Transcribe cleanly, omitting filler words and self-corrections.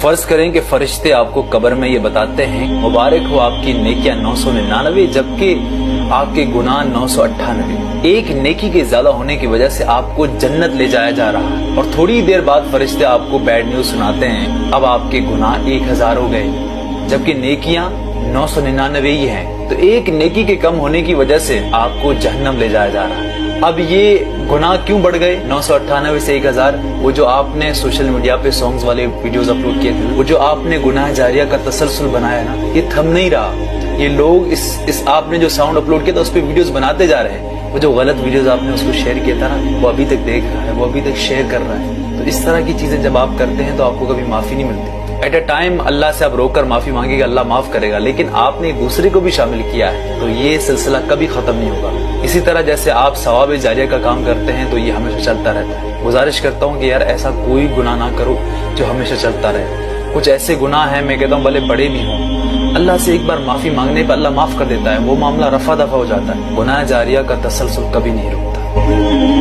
فرض کریں کہ فرشتے آپ کو قبر میں یہ بتاتے ہیں مبارک ہو آپ کی نیکیاں 999 جبکہ آپ کے گناہ 998، ایک نیکی کے زیادہ ہونے کی وجہ سے آپ کو جنت لے جایا جا رہا ہے، اور تھوڑی دیر بعد فرشتے آپ کو بیڈ نیوز سناتے ہیں اب آپ کے گناہ 1000 ہو گئے جبکہ نیکیاں 999 ہی ہیں، تو ایک نیکی کے کم ہونے کی وجہ سے آپ کو جہنم لے جایا جا رہا ہے۔ اب یہ گناہ کیوں بڑھ گئے 998 سے 1000؟ وہ جو آپ نے سوشل میڈیا پہ سانگز والے ویڈیوز اپلوڈ کیے تھے، وہ جو آپ نے گناہ جاریہ کا تسلسل بنایا نا، یہ تھم نہیں رہا۔ یہ لوگ اس آپ نے جو ساؤنڈ اپلوڈ کیا تھا اس پہ ویڈیوز بناتے جا رہے ہیں، وہ جو غلط ویڈیوز آپ نے اس کو شیئر کیا تھا نا، وہ ابھی تک دیکھ رہا ہے، وہ ابھی تک شیئر کر رہا ہے۔ تو اس طرح کی چیزیں جب آپ کرتے ہیں تو آپ کو کبھی معافی نہیں ملتی۔ ایٹ اے ٹائم اللہ سے آپ رو کر معافی مانگے گا، اللہ معاف کرے گا، لیکن آپ نے دوسرے کو بھی شامل کیا ہے تو یہ سلسلہ کبھی ختم نہیں ہوگا۔ اسی طرح جیسے آپ ثواب جاریہ کا کام کرتے ہیں تو یہ ہمیشہ چلتا رہتا ہے۔ گزارش کرتا ہوں کہ یار ایسا کوئی گناہ نہ کرو جو ہمیشہ چلتا رہے۔ کچھ ایسے گناہ ہیں، میں کہتا ہوں بھلے بڑے بھی ہوں، اللہ سے ایک بار معافی مانگنے پہ اللہ معاف کر دیتا ہے، وہ معاملہ رفع دفع ہو جاتا ہے۔ گناہ جاریہ کا تسلسل کبھی نہیں رکتا۔